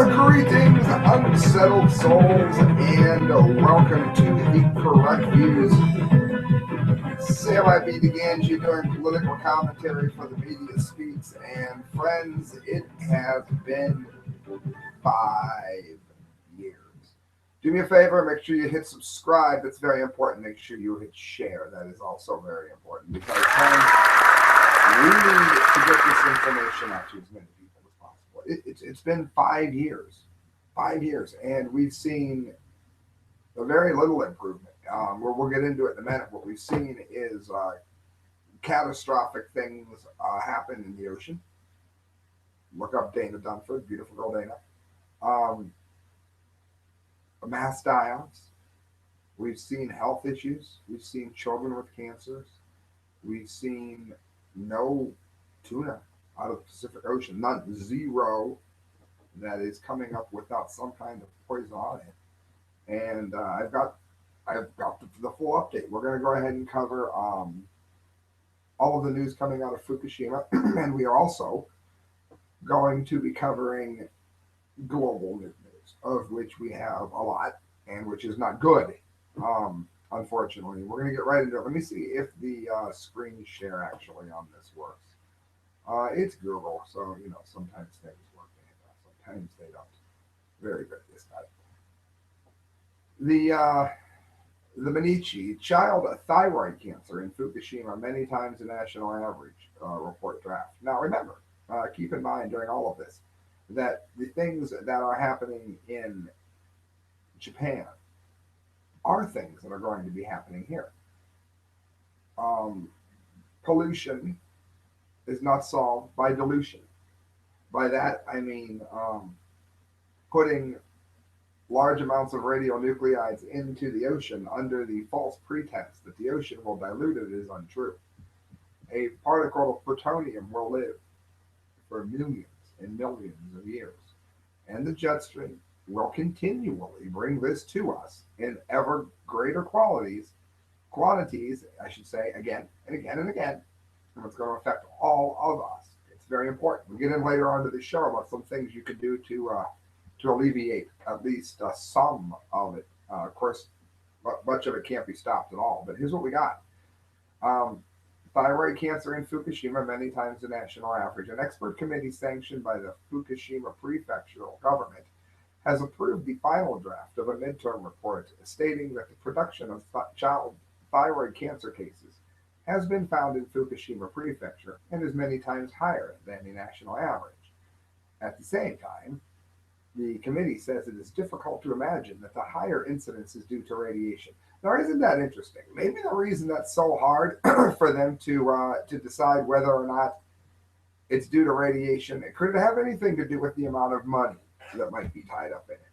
Greetings, unsettled souls, and welcome to the Correct Views. Sam I B. Gangi doing political commentary for the Media Speaks, and friends, it has been 5 years. Do me a favor, make sure you hit subscribe. It's very important. Make sure you hit share. That is also very important because friends, we need to get this information out to as many people as possible. It's been 5 years. 5 years, and we've seen a very little improvement. We'll get into it in a minute. What we've seen is catastrophic things happen in the ocean. Look up Dana Dunford, beautiful girl Dana. Mass die-offs. We've seen health issues. We've seen children with cancers. We've seen no tuna out of the Pacific Ocean, none, zero, that is coming up without some kind of poison on it. And I've got the full update. We're going to go ahead and cover all of the news coming out of Fukushima, and we are also going to be covering global news, of which we have a lot, and which is not good, unfortunately. We're going to get right into it. Let me see if the screen share actually on this works. It's Google, so, you know, sometimes things work and sometimes they don't. Very good this time. The Medici child thyroid cancer in Fukushima, many times the national average report draft. Now remember, keep in mind during all of this that the things that are happening in Japan are things that are going to be happening here. Pollution is not solved by dilution. By that I mean putting large amounts of radionuclides into the ocean under the false pretense that the ocean will dilute it is untrue. A particle of plutonium will live for millions and millions of years, and the jet stream will continually bring this to us in ever greater quantities, I should say, again and again and again, and it's going to affect all of us. It's very important. We'll get in later on to the show about some things you can do to alleviate at least some of it. Of course, much of it can't be stopped at all, but here's what we got. Thyroid cancer in Fukushima, many times the national average. An expert committee sanctioned by the Fukushima prefectural government has approved the final draft of a midterm report stating that the production of child thyroid cancer cases has been found in Fukushima prefecture and is many times higher than the national average. At the same time, the committee says it is difficult to imagine that the higher incidence is due to radiation. Now, isn't that interesting? Maybe the reason that's so hard for them to decide whether or not it's due to radiation, it could have anything to do with the amount of money that might be tied up in it.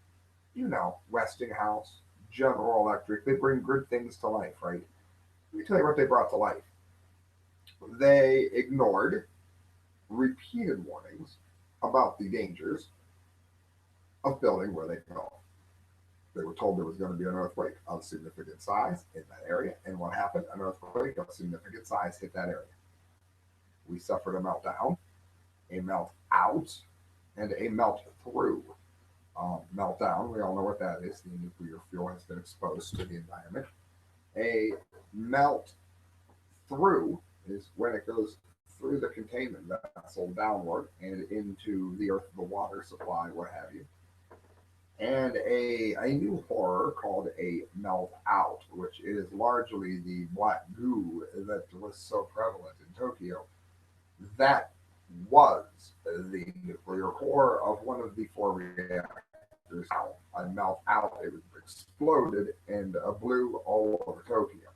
You know, Westinghouse, General Electric, they bring good things to life, right? Let me tell you what they brought to life. They ignored repeated warnings about the dangers of building where they go. They were told there was going to be an earthquake of significant size in that area, and what happened? An earthquake of significant size hit that area. We suffered a meltdown, a melt out, and a melt through. Meltdown, we all know what that is. The nuclear fuel has been exposed to the environment. A melt through is when it goes through the containment vessel downward and into the earth, the water supply, what have you. And a new horror called a melt out, which is largely the black goo that was so prevalent in Tokyo. That was the nuclear core of one of the 4 reactors. A melt out, it exploded and blew all over Tokyo.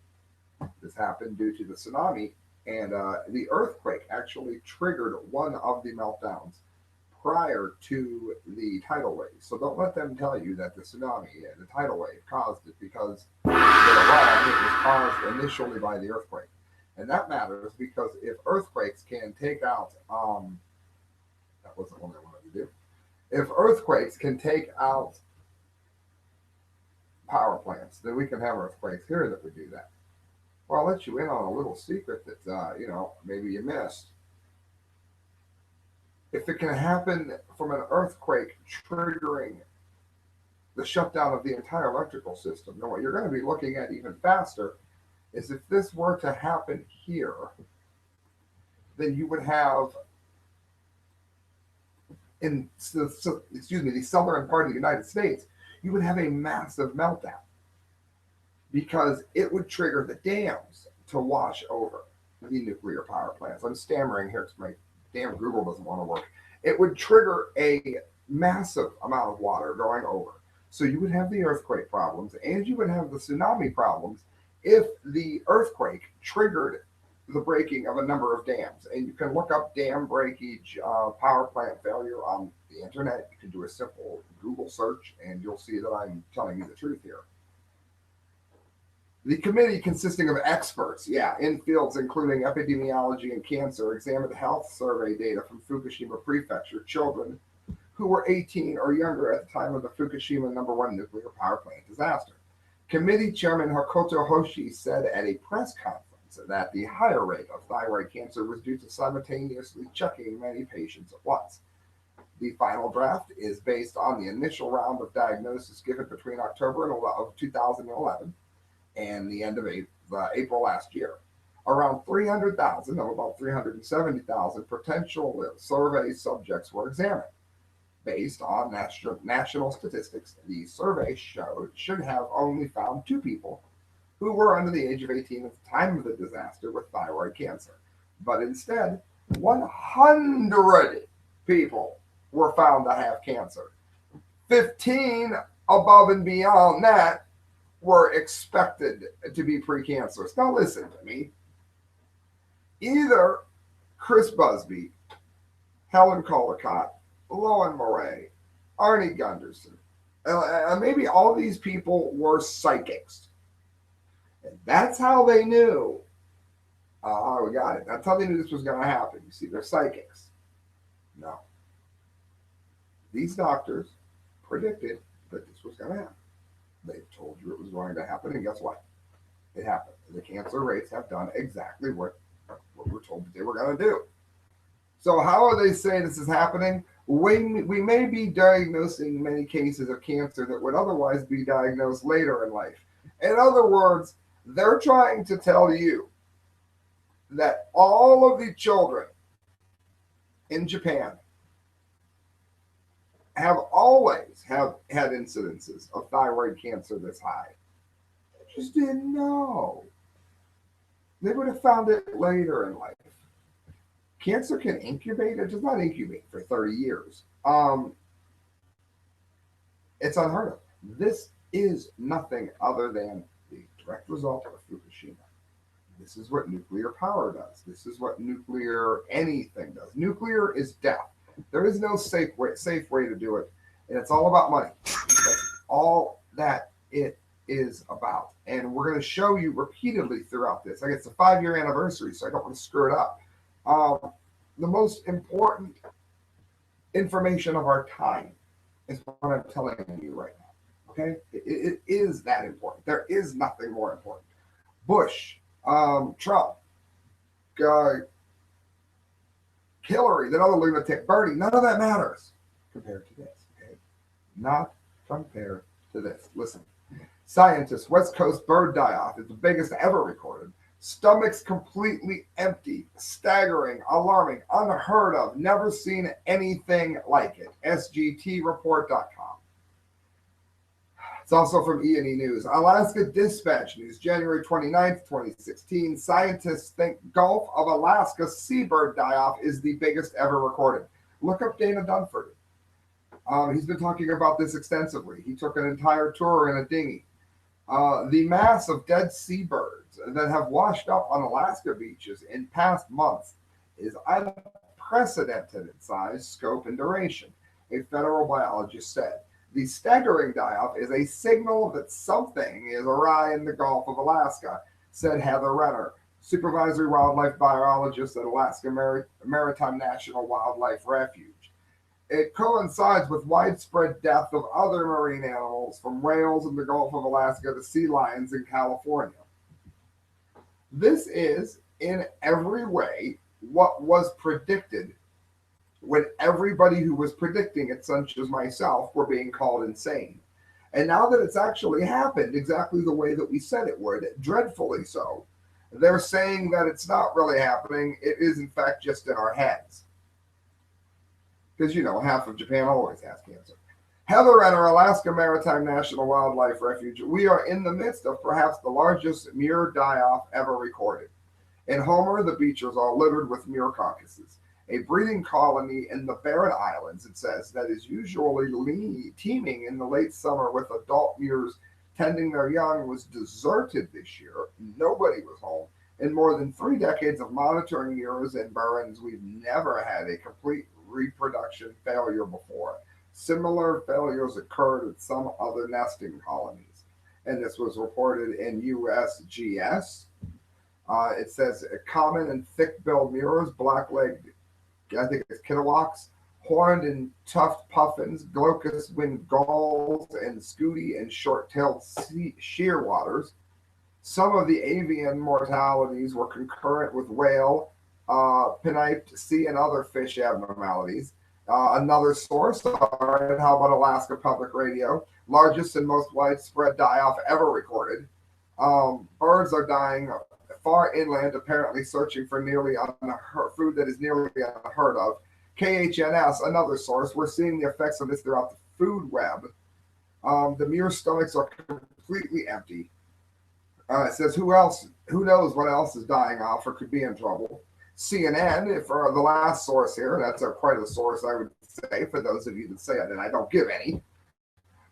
This happened due to the tsunami, and the earthquake actually triggered one of the meltdowns prior to the tidal wave. So don't let them tell you that the tsunami, the tidal wave, caused it, because they're wrong. It was caused initially by the earthquake. And that matters because if earthquakes can take out, that wasn't what I wanted to do. If earthquakes can take out power plants, then we can have earthquakes here that would do that. Well, I'll let you in on a little secret that, maybe you missed. if it can happen from an earthquake triggering the shutdown of the entire electrical system, then what you're going to be looking at even faster is if this were to happen here, then you would have in the southern part of the United States, you would have a massive meltdown because it would trigger the dams to wash over the nuclear power plants. I'm stammering here because my damn Google doesn't want to work. It would trigger a massive amount of water going over. So you would have the earthquake problems and you would have the tsunami problems if the earthquake triggered the breaking of a number of dams. And you can look up dam breakage, power plant failure on the internet. You can do a simple Google search and you'll see that I'm telling you the truth here. The committee, consisting of experts, in fields including epidemiology and cancer, examined health survey data from Fukushima Prefecture children who were 18 or younger at the time of the Fukushima #1 nuclear power plant disaster. Committee Chairman Hakoto Hoshi said at a press conference that the higher rate of thyroid cancer was due to simultaneously checking many patients at once. The final draft is based on the initial round of diagnosis given between October of 2011 and the end of April last year. Around 300,000 of about 370,000 potential survey subjects were examined. Based on national statistics, the survey should have only found 2 people who were under the age of 18 at the time of the disaster with thyroid cancer. But instead, 100 people were found to have cancer. 15 above and beyond that were expected to be precancerous. Now listen to me. Either Chris Busby, Helen Caldicott, Lowen Moray, Arnie Gunderson, maybe all these people were psychics. And that's how they knew. We got it. That's how they knew this was going to happen. You see, they're psychics. No. These doctors predicted that this was going to happen. They told you it was going to happen, and guess what? It happened. The cancer rates have done exactly what we're told that they were going to do. So how are they saying this is happening? We may be diagnosing many cases of cancer that would otherwise be diagnosed later in life. In other words, they're trying to tell you that all of the children in Japan have always had incidences of thyroid cancer this high. They just didn't know. They would have found it later in life. Cancer can incubate. It does not incubate for 30 years. It's unheard of. This is nothing other than the direct result of Fukushima. This is what nuclear power does. This is what nuclear anything does. Nuclear is death. There is no safe way to do it, and it's all about money. That's all that it is about. And we're going to show you repeatedly throughout this. Like, it's a 5-year anniversary, so I don't want to screw it up. The most important information of our time is what I'm telling you right now. Okay, it is that important. There is nothing more important. Bush, Trump, Hillary, that other lunatic, Bernie, none of that matters compared to this. Okay, not compared to this. Listen, scientists, West Coast bird die-off is the biggest ever recorded. Stomachs completely empty, staggering, alarming, unheard of, never seen anything like it. SGTreport.com. It's also from E&E News. Alaska Dispatch News, January 29th, 2016. Scientists think Gulf of Alaska seabird die-off is the biggest ever recorded. Look up Dana Dunford. He's been talking about this extensively. He took an entire tour in a dinghy. The mass of dead seabirds that have washed up on Alaska beaches in past months is unprecedented in size, scope, and duration, a federal biologist said. The staggering die-off is a signal that something is awry in the Gulf of Alaska, said Heather Renner, supervisory wildlife biologist at Alaska Maritime National Wildlife Refuge. It coincides with widespread death of other marine animals, from whales in the Gulf of Alaska to sea lions in California. This is, in every way, what was predicted when everybody who was predicting it, such as myself, were being called insane. And now that it's actually happened exactly the way that we said it would, dreadfully so, they're saying that it's not really happening. It is, in fact, just in our heads. Because, you know, half of Japan always has cancer. Heather at our Alaska Maritime National Wildlife Refuge, we are in the midst of perhaps the largest mure die-off ever recorded. In Homer, the beaches are littered with mure carcasses. A breeding colony in the Barren Islands, it says, that is usually teeming in the late summer with adult mures tending their young was deserted this year. Nobody was home. In more than 3 decades of monitoring mures and barrens, we've never had a complete reproduction failure before. Similar failures occurred at some other nesting colonies. And this was reported in USGS. It says common and thick-billed mures, black-legged, I think it's kittiwaks, horned and tuft puffins, glaucous-winged gulls, and scooty and short-tailed shearwaters. Some of the avian mortalities were concurrent with whale, pinniped sea, and other fish abnormalities. Another source, how about Alaska Public Radio, largest and most widespread die-off ever recorded. Birds are dying far inland, apparently searching for food that is nearly unheard of. KHNS, another source, we're seeing the effects of this throughout the food web. The mure stomachs are completely empty. It says, who knows what else is dying off or could be in trouble. CNN, for the last source here, that's quite a source, I would say, for those of you that say it, and I don't give any.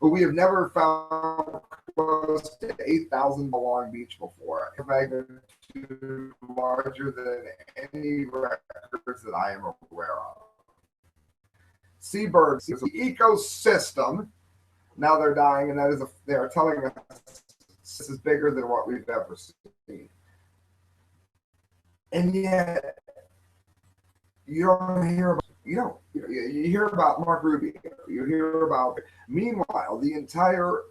But we have never found close to 8,000 Long Beach before, a magnitude larger than any records that I am aware of. Seabirds, the ecosystem, now they're dying, and they are telling us this is bigger than what we've ever seen. And yet, you hear about Mark Rubio. You hear about, meanwhile, the entire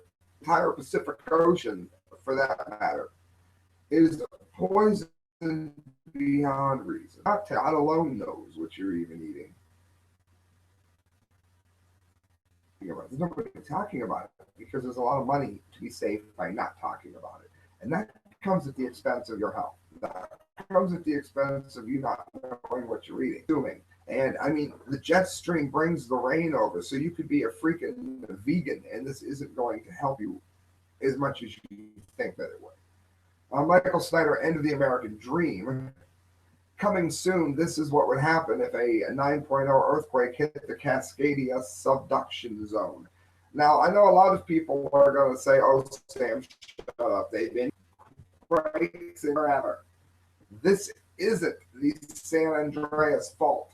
Pacific Ocean, for that matter, is poisoned beyond reason. God alone knows what you're even eating. There's nobody talking about it because there's a lot of money to be saved by not talking about it. And that comes at the expense of your health. That comes at the expense of you not knowing what you're eating. And I mean, the jet stream brings the rain over, so you could be a freaking vegan, and this isn't going to help you as much as you think that it would. Michael Snyder, End of the American Dream. Coming soon, this is what would happen if a 9.0 earthquake hit the Cascadia subduction zone. Now, I know a lot of people are going to say, oh, Sam, shut up. They've been quakes forever. This isn't the San Andreas fault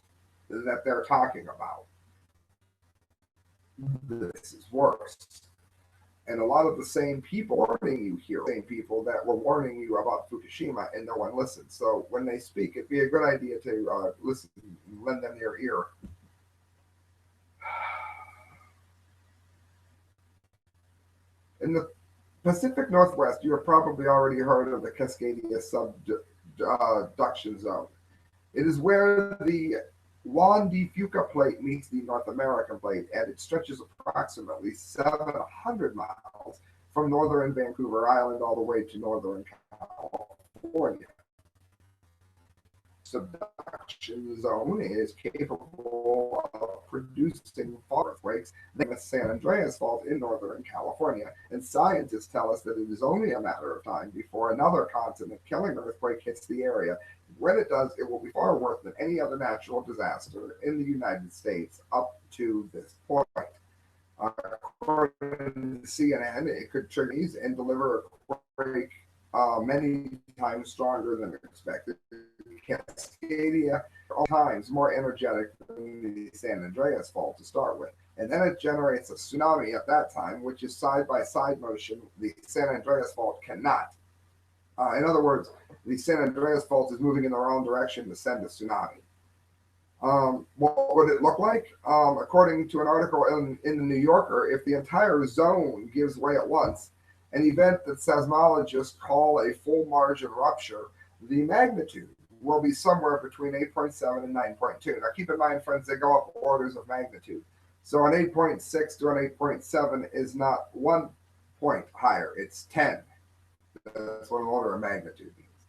that they're talking about. This is worse. And a lot of the same people warning you here, same people that were warning you about Fukushima, and no one listened. So when they speak, it'd be a good idea to listen, lend them your ear. In the Pacific Northwest, you have probably already heard of the Cascadia subduction zone. It is where the Juan de Fuca plate meets the North American plate, and it stretches approximately 700 miles from northern Vancouver Island all the way to northern California. Subduction zone is capable of producing earthquakes like the San Andreas Fault in northern California, and scientists tell us that it is only a matter of time before another continent-killing earthquake hits the area. When it does, it will be far worse than any other natural disaster in the United States up to this point. According to CNN, it could trigger these and deliver a quake many times stronger than expected. Cascadia, all times more energetic than the San Andreas Fault to start with. And then it generates a tsunami at that time, which is side-by-side motion. The San Andreas Fault cannot. In other words, the San Andreas Fault is moving in the wrong direction to send a tsunami. What would it look like? According to an article in the New Yorker, if the entire zone gives way at once, an event that seismologists call a full margin rupture, the magnitude will be somewhere between 8.7 and 9.2. Now keep in mind, friends, they go up orders of magnitude. So an 8.6 to an 8.7 is not 1 point higher, it's 10. That's what an order of magnitude means.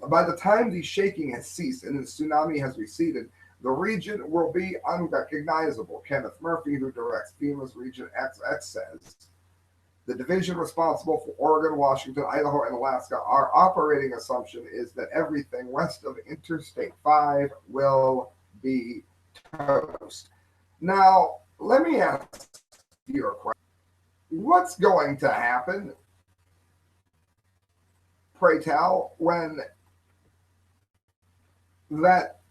By the time the shaking has ceased and the tsunami has receded, the region will be unrecognizable. Kenneth Murphy, who directs FEMA's Region XX, says the division responsible for Oregon, Washington, Idaho, and Alaska, our operating assumption is that everything west of Interstate 5 will be toast. Now, let me ask you a question. What's going to happen, pray tell, when that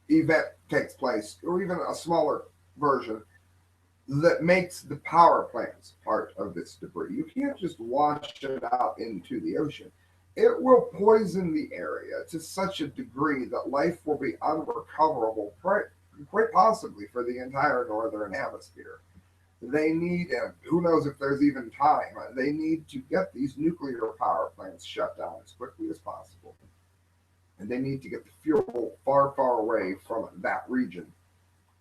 event takes place, or even a smaller version that makes the power plants part of this debris? You can't just wash it out into the ocean. It will poison the area to such a degree that life will be unrecoverable, quite possibly for the entire northern hemisphere. They need, and who knows if there's even time, they need to get these nuclear power plants shut down as quickly as possible. And they need to get the fuel far, far away from that region.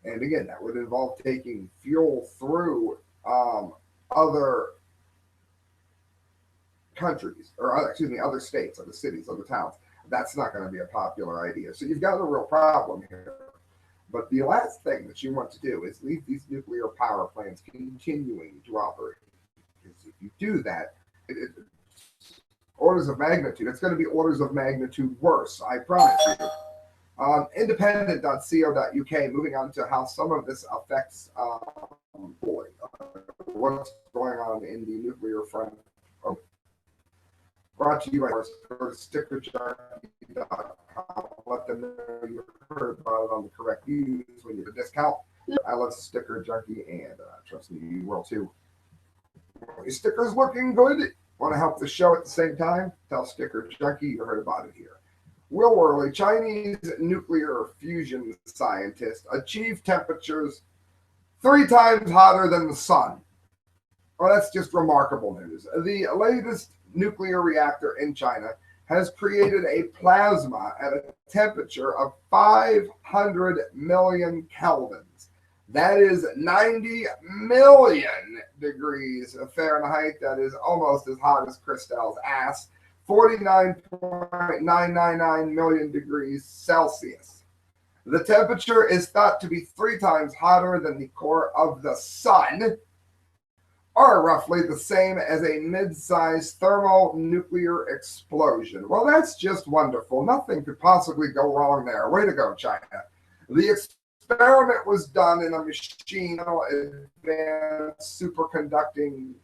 And again, that would involve taking fuel through other countries, or other states, other cities, other towns. That's not going to be a popular idea. So you've got a real problem here. But the last thing that you want to do is leave these nuclear power plants continuing to operate. Because if you do that, orders of magnitude, it's going to be orders of magnitude worse, I promise you. Independent.co.uk, moving on to how some of this affects what's going on in the nuclear front. Brought to you by stickerjunkie.com. Let them know you heard about it on the correct news when you get a discount. I love Sticker Junkie, and trust me, you will too. Your sticker's looking good. Want to help the show at the same time? Tell Sticker Junkie you heard about it here. Will Worley, Chinese nuclear fusion scientist, achieved temperatures 3 times hotter than the sun. Well, that's just remarkable news. The latest nuclear reactor in China has created a plasma at a temperature of 500 million kelvins. That is 90 million degrees Fahrenheit. That is almost as hot as Christelle's ass. 49.999 million degrees Celsius. The temperature is thought to be 3 times hotter than the core of the sun, or roughly the same as a mid-sized thermonuclear explosion. Well, that's just wonderful. Nothing could possibly go wrong there. Way to go, China. The experiment was done in a machine, advanced superconducting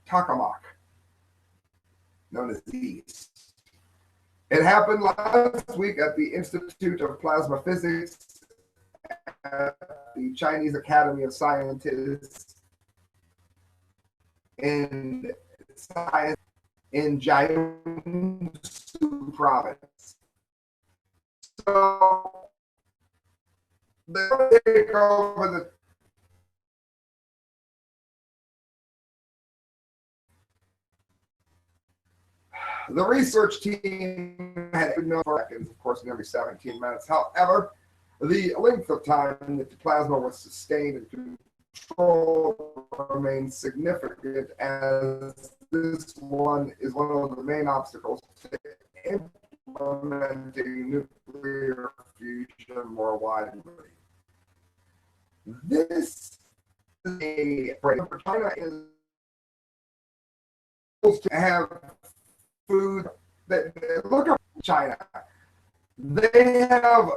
tokamak, known as these. It happened last week at the Institute of Plasma Physics at the Chinese Academy of Sciences in science in Jiangsu province. So they take over the research team had no seconds, of course, in every 17 minutes. However, the length of time that the plasma was sustained and control remains significant, as this one is one of the main obstacles to implementing nuclear fusion more widely. This is a China is supposed to have food that look at China. They have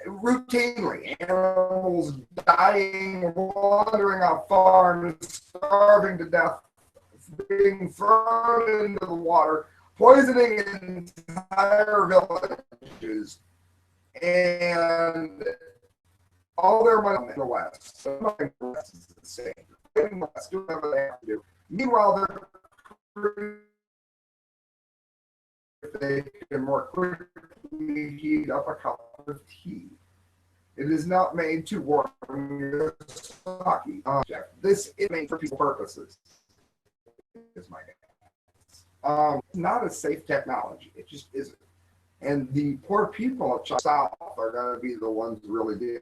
routinely animals dying, wandering on farms, starving to death, being thrown into the water, poisoning entire villages, and all their money in the West. So nothing in the West is the same. In the West, do whatever they have to do. Meanwhile, they can more quickly heat up a cup of tea. It is not made to warm your sake object. This is made for people purposes, is my guess. Not a safe technology. It just isn't. And the poor people of China South are going to be the ones really dealing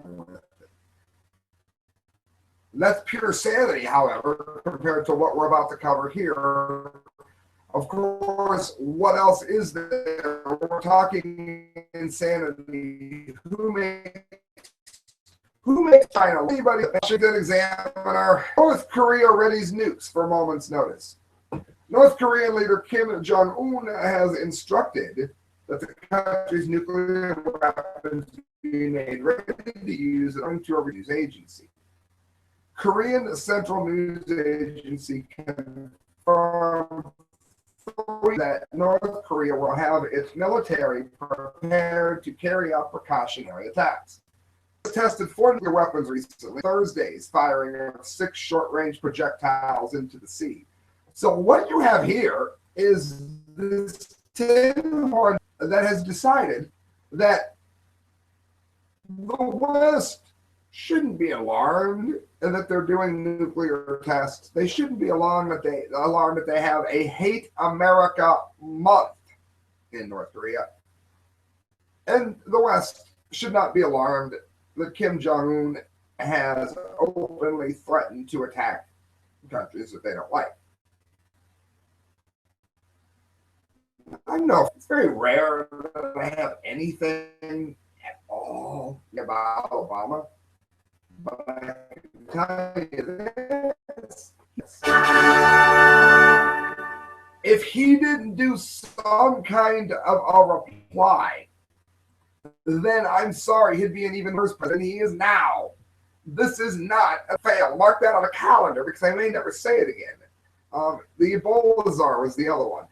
with it. And that's pure sanity, however, compared to what we're about to cover here. Of course, what else is there? We're talking insanity. Who makes China? Anybody? Washington Examiner. North Korea readies nukes for a moment's notice. North Korean leader Kim Jong-un has instructed that the country's nuclear weapons be made ready to use according to a news agency. Korean Central News Agency confirmed that North Korea will have its military prepared to carry out precautionary attacks. It tested 4 nuclear weapons recently, Thursdays, firing 6 short-range projectiles into the sea. So what you have here is this tin horn that has decided that the West shouldn't be alarmed and that they're doing nuclear tests. They shouldn't be alarmed that they have a Hate America month in North Korea. And the West should not be alarmed that Kim Jong-un has openly threatened to attack countries that they don't like. I know it's very rare that I have anything at all about Obama, but I can tell you this. If he didn't do some kind of a reply, then I'm sorry, he'd be an even worse president than he is now. This is not a fail. Mark that on a calendar because I may never say it again. The Ebola czar was the other one.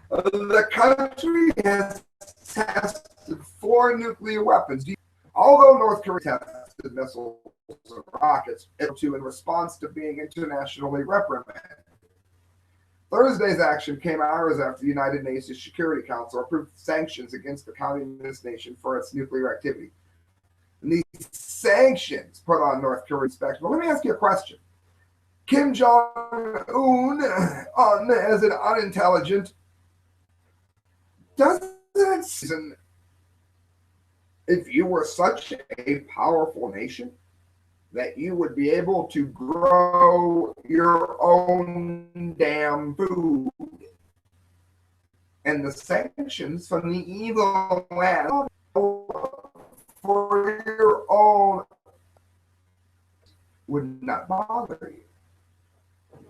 The country has tested 4 nuclear weapons. Although North Korea tested missiles and rockets in response to being internationally reprimanded. Thursday's action came hours after the United Nations Security Council approved sanctions against the communist nation for its nuclear activity. And these sanctions put on North Korea inspection. But let me ask you a question. Kim Jong-un, as an unintelligent, doesn't season if you were such a powerful nation that you would be able to grow your own damn food. And the sanctions from the evil land for your own would not bother you.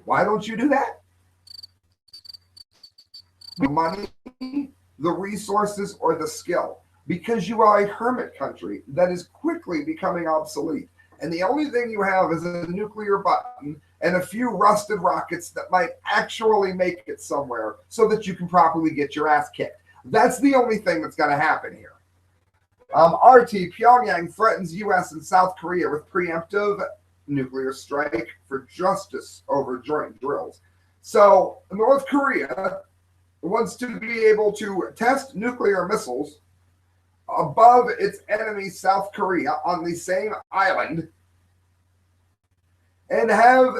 Why don't you do that? The money, the resources, or the skill. Because you are a hermit country that is quickly becoming obsolete. And the only thing you have is a nuclear button and a few rusted rockets that might actually make it somewhere so that you can properly get your ass kicked. That's the only thing that's going to happen here. RT, Pyongyang threatens U.S. and South Korea with preemptive nuclear strike for justice over joint drills. So North Korea wants to be able to test nuclear missiles above its enemy South Korea on the same island and have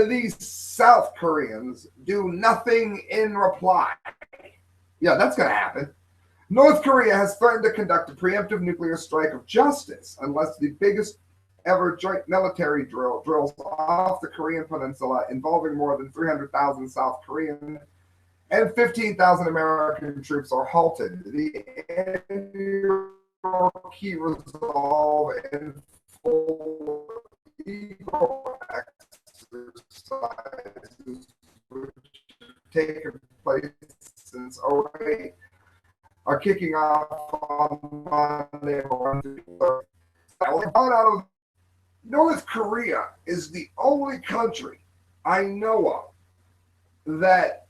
these South Koreans do nothing in reply. Yeah, that's going to happen. North Korea has threatened to conduct a preemptive nuclear strike of justice unless the biggest ever joint military drills off the Korean peninsula involving more than 300,000 South Korean and 15,000 American troops are halted. The key resolve and full ego exercises which have taken place since 2008 are kicking off on Monday. North Korea is the only country I know of that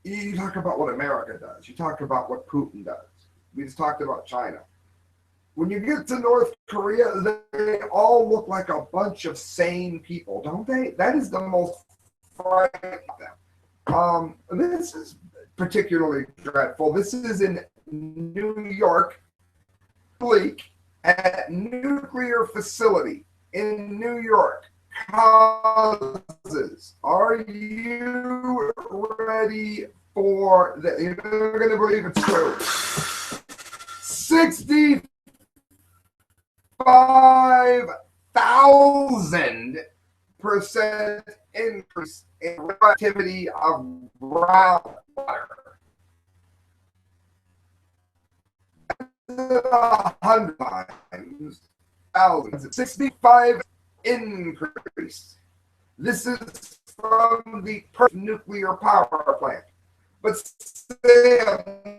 you talk about what America does. You talk about what Putin does. We just talked about China. When you get to North Korea, they all look like a bunch of sane people, don't they? That is the most frightening of them. This is particularly dreadful. This is in New York, bleak, at nuclear facility in New York. Causes. Are you ready for the, you're going to believe it's true, 65,000% increase in radioactivity of groundwater. 100 times, thousands, 65 increase. This is from the nuclear power plant. But say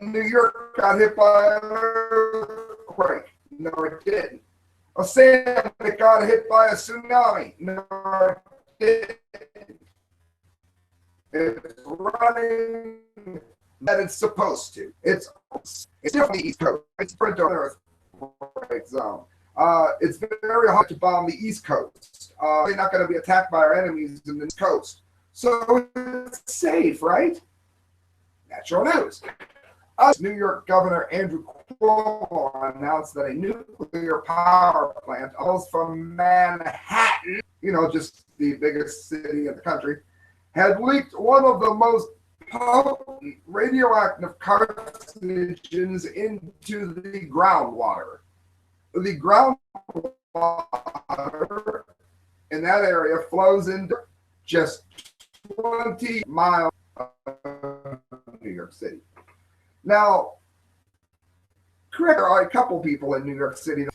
New York got hit by an earthquake. No, it didn't. Or say it got hit by a tsunami. No, it didn't. It's running that it's supposed to. It's still on the East Coast. It's spread to earthquake zone. It's very hard to bomb the East Coast. They're not going to be attacked by our enemies in the East Coast. So it's safe, right? Natural news. New York Governor Andrew Cuomo announced that a nuclear power plant from Manhattan, just the biggest city in the country, had leaked one of the most potent radioactive carcinogens into the groundwater. The groundwater in that area flows into just 20 miles of New York City. Now, correct, there are a couple people in New York City,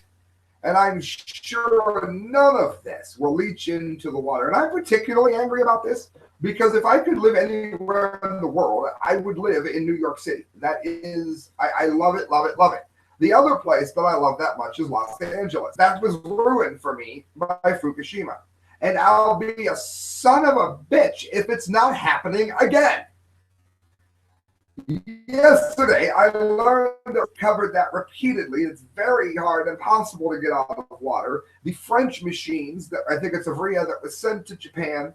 and I'm sure none of this will leach into the water. And I'm particularly angry about this because if I could live anywhere in the world, I would live in New York City. That is, I love it, love it, love it. The other place that I love that much is Los Angeles. That was ruined for me by Fukushima. And I'll be a son of a bitch if it's not happening again. Yesterday, I learned that covered that repeatedly. It's very hard and impossible to get out of water. The French machines, that I think it's Avria, that was sent to Japan,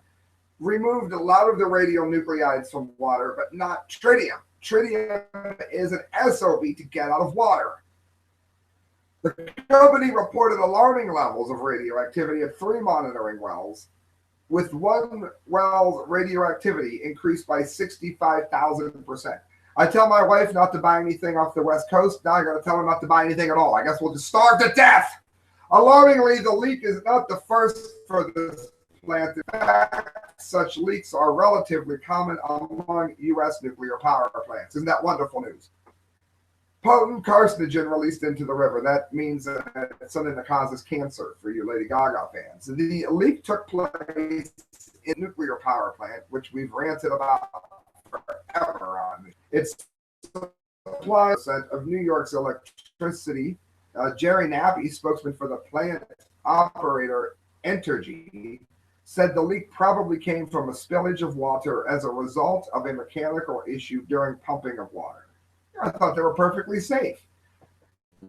removed a lot of the radionuclides from water, but not tritium. Tritium is an SOB to get out of water. The company reported alarming levels of radioactivity at 3 monitoring wells, with one well's radioactivity increased by 65,000%. I tell my wife not to buy anything off the West Coast. Now I got to tell her not to buy anything at all. I guess we'll just starve to death. Alarmingly, the leak is not the first for this plant. In fact, such leaks are relatively common among U.S. nuclear power plants. Isn't that wonderful news? Potent carcinogen released into the river. That means it's something that causes cancer for you Lady Gaga fans. The leak took place in a nuclear power plant, which we've ranted about forever on. It's supply of New York's electricity. Jerry Nappy, spokesman for the plant operator Entergy, said the leak probably came from a spillage of water as a result of a mechanical issue during pumping of water. I thought they were perfectly safe.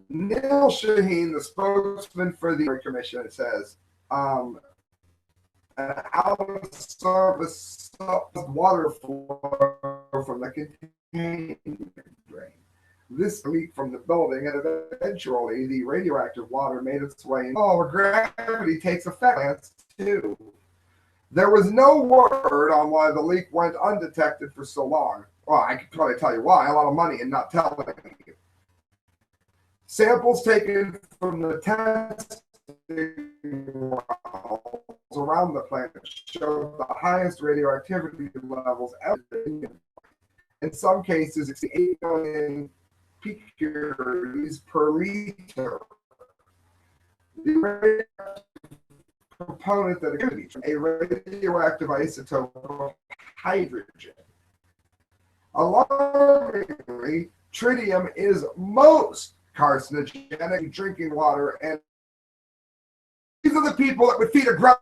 Neil Shaheen, the spokesman for the Commission, says, an out-of-service water flow from the containment drain. This leak from the building, and eventually the radioactive water made its way in. Oh, gravity takes effect too. There was no word on why the leak went undetected for so long. Well, I could probably tell you why. A lot of money in not telling you. Samples taken from the testing wells around the plant showed the highest radioactivity levels ever. In some cases, it's 8 million picocuries per liter. The radioactive component that it could be a radioactive isotope of hydrogen. Alarmingly, tritium is most carcinogenic in drinking water, and these are the people that would feed a ground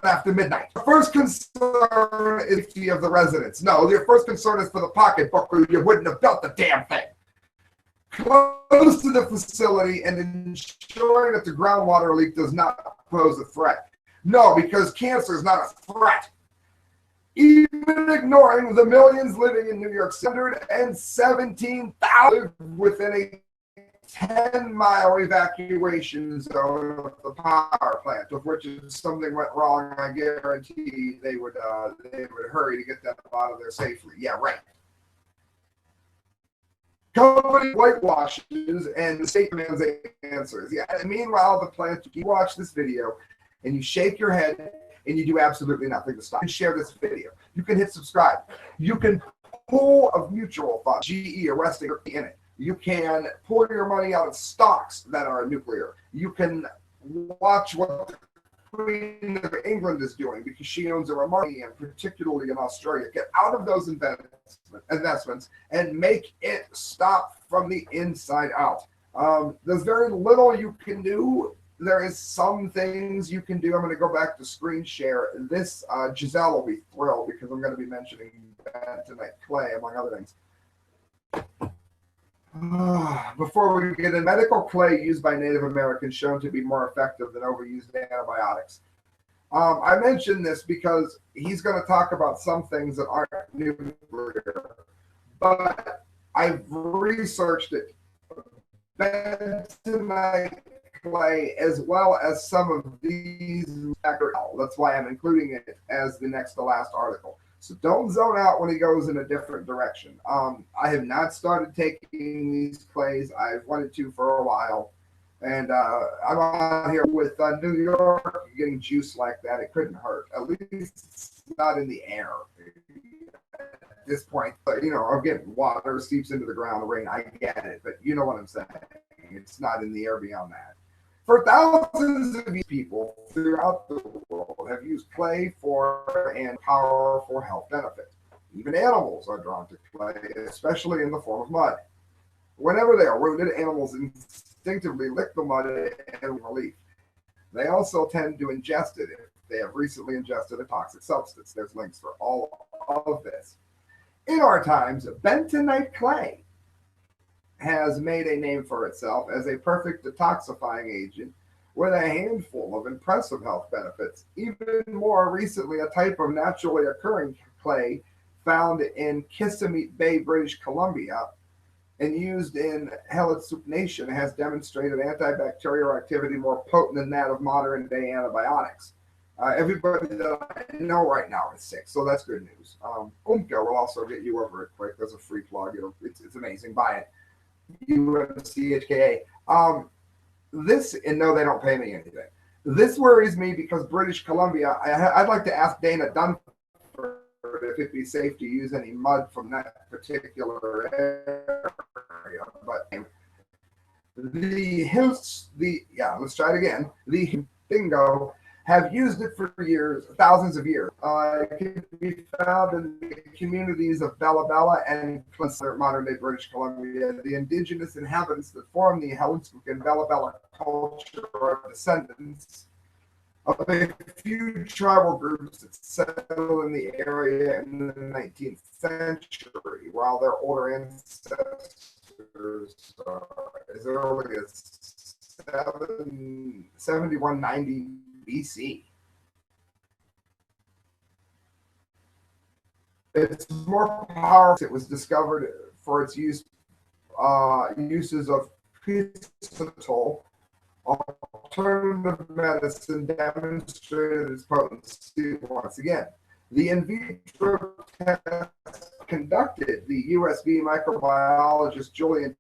after midnight. The first concern is the safety of the residents. No, your first concern is for the pocketbook, or you wouldn't have built the damn thing. Close to the facility and ensuring that the groundwater leak does not pose a threat. No, because cancer is not a threat. Even ignoring the millions living in New York, 117,000 within a 10-mile evacuation zone of the power plant, of which if something went wrong, I guarantee they would hurry to get them out of there safely. Yeah, right. Company whitewashes and the state demands answers. Yeah, and meanwhile, the plant, you watch this video and you shake your head and you do absolutely nothing to stop. You can share this video. You can hit subscribe. You can pull a mutual fund, GE arresting in it. You can pull your money out of stocks that are nuclear. You can watch what the Queen of England is doing because she owns a money, and particularly in Australia. Get out of those investments and make it stop from the inside out. There's very little you can do. There is some things you can do. I'm going to go back to screen share. This Giselle will be thrilled because I'm going to be mentioning bentonite clay, among other things. Before we get in, medical clay used by Native Americans shown to be more effective than overused antibiotics. I mentioned this because he's going to talk about some things that aren't nuclear, but I've researched it. Bentonite clay, as well as some of these. That's why I'm including it as the next to last article. So don't zone out when he goes in a different direction. I have not started taking these clays. I've wanted to for a while. And I'm out here with New York getting juice like that. It couldn't hurt. At least it's not in the air at this point. But, you know, I'm getting water seeps into the ground, the rain. I get it. But you know what I'm saying. It's not in the air beyond that. For thousands of people throughout the world have used clay for and powerful health benefits. Even animals are drawn to clay, especially in the form of mud. Whenever they are wounded, animals instinctively lick the mud and relief. They also tend to ingest it if they have recently ingested a toxic substance. There's links for all of this. In our times, bentonite clay has made a name for itself as a perfect detoxifying agent with a handful of impressive health benefits. Even more recently, a type of naturally occurring clay found in Kissimmee Bay, British Columbia, and used in Heilitsuk Nation has demonstrated antibacterial activity more potent than that of modern day antibiotics. Everybody that I know right now is sick, so that's good news. NUKE will also get you over it quick. There's a free plug. It's amazing. Buy it. UMCHKA. This, and no, they don't pay me anything. This worries me because British Columbia, I'd like to ask Dana Dunford if it'd be safe to use any mud from that particular area. But let's try it again. The bingo have used it for years, thousands of years. It can be found in the communities of Bella Bella and modern day British Columbia. The indigenous inhabitants that form the Heilitsuk and Bella Bella culture are descendants of a few tribal groups that settled in the area in the 19th century, while their older ancestors as early as 7190 BC. It's more powerful. It was discovered for its uses of pisitol, alternative medicine, demonstrated its potency once again. The in vitro test conducted, the USB microbiologist Julian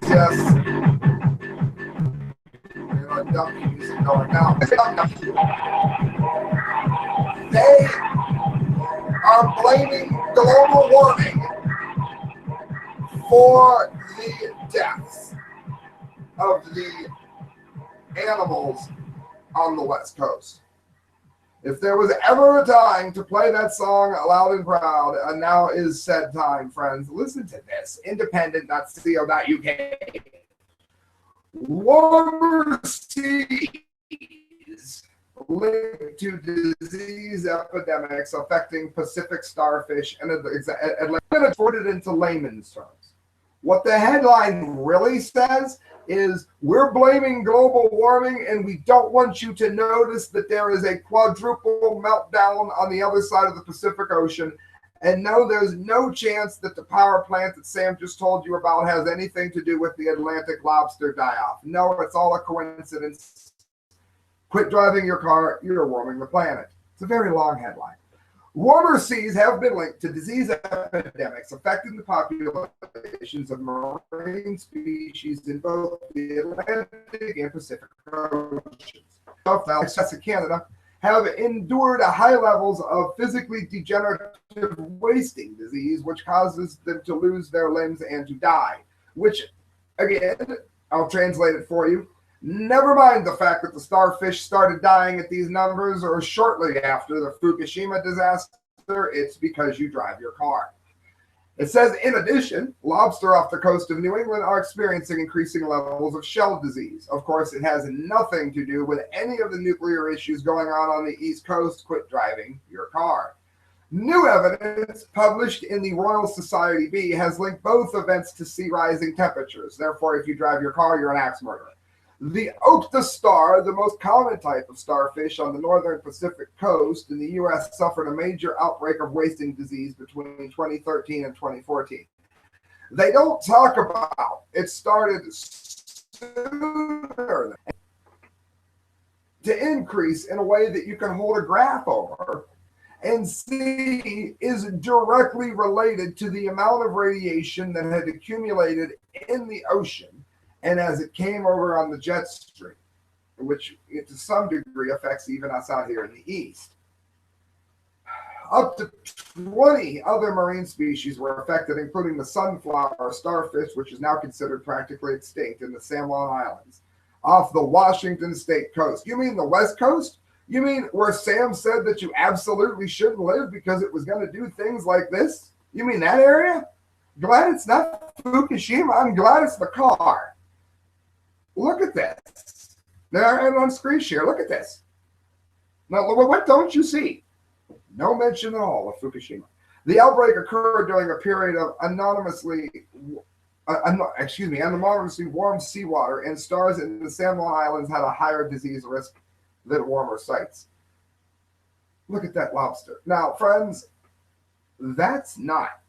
Yes. Dumb music going now. They are blaming global warming for the deaths of the animals on the West Coast. If there was ever a time to play that song loud and proud, now is said time, friends. Listen to this. Independent.co.uk. Warmer seas linked to disease epidemics affecting Pacific starfish and Atlantic, put it into layman's terms. What the headline really says is, we're blaming global warming and we don't want you to notice that there is a quadruple meltdown on the other side of the Pacific Ocean. And no, there's no chance that the power plant that Sam just told you about has anything to do with the Atlantic lobster die-off. No, it's all a coincidence. Quit driving your car, you're warming the planet. It's a very long headline. Warmer seas have been linked to disease epidemics affecting the populations of marine species in both the Atlantic and Pacific Oceans. Cascadia, Canada, have endured high levels of physically degenerative wasting disease, which causes them to lose their limbs and to die. Which, again, I'll translate it for you. Never mind the fact that the starfish started dying at these numbers or shortly after the Fukushima disaster, it's because you drive your car. It says, in addition, lobster off the coast of New England are experiencing increasing levels of shell disease. Of course, it has nothing to do with any of the nuclear issues going on the East Coast. Quit driving your car. New evidence published in the Royal Society B has linked both events to sea rising temperatures. Therefore, if you drive your car, you're an axe murderer. The octa star, the most common type of starfish on the northern Pacific coast in the U.S., suffered a major outbreak of wasting disease between 2013 and 2014. They don't talk about it started sooner to increase in a way that you can hold a graph over and see is directly related to the amount of radiation that had accumulated in the ocean. And as it came over on the jet stream, which to some degree affects even us out here in the East. Up to 20 other marine species were affected, including the sunflower starfish, which is now considered practically extinct in the San Juan Islands, off the Washington state coast. You mean the West Coast? You mean where Sam said that you absolutely shouldn't live because it was going to do things like this? You mean that area? Glad it's not Fukushima. I'm glad it's the car. Look at this. There and on screen share, look at this. Now, what don't you see? No mention at all of Fukushima. The outbreak occurred during a period of anomalously warm seawater, and stars in the San Juan Islands had a higher disease risk than warmer sites. Look at that lobster. Now, friends, that's not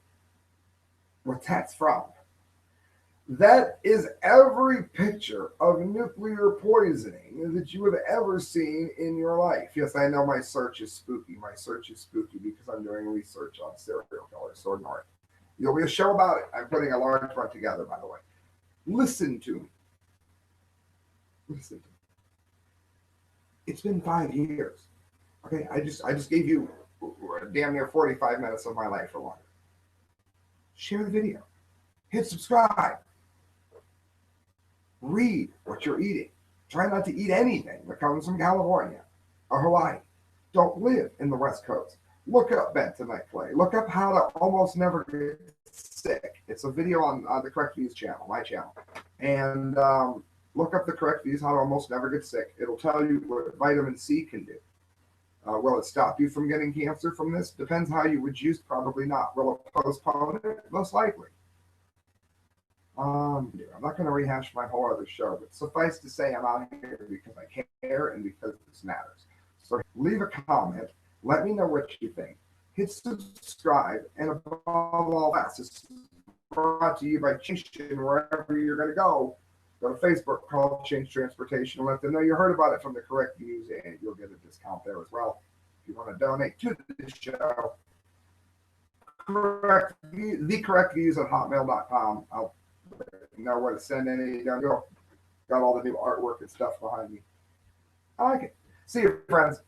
what that's from. That is every picture of nuclear poisoning that you have ever seen in your life. Yes, I know my search is spooky. My search is spooky because I'm doing research on serial killers, so ignore it. There'll be a show about it. I'm putting a large one together, by the way. Listen to me. Listen to me. It's been 5 years. Okay, I just gave you damn near 45 minutes of my life or longer. Share the video. Hit subscribe. Read what you're eating. Try not to eat anything that comes from California or Hawaii. Don't live in the West Coast. Look up bentonite clay. Look up how to almost never get sick. It's a video on the Correct Views channel, my channel. And look up the Correct Views, how to almost never get sick. It'll tell you what vitamin C can do. Will it stop you from getting cancer from this? Depends how you would use. Probably not. Will it postpone it? Most likely. I'm not going to rehash my whole other show, but suffice to say, I'm out here because I care and because this matters. So leave a comment. Let me know what you think. Hit subscribe, and above all that, this is brought to you by Change, wherever you're going to go. Go to Facebook, call Change Transportation, and let them know you heard about it from the Correct Views, and you'll get a discount there as well. If you want to donate to this show, the Correct Views at hotmail.com. I'll know where to send any. Got all the new artwork and stuff behind me. I like it. See you, friends.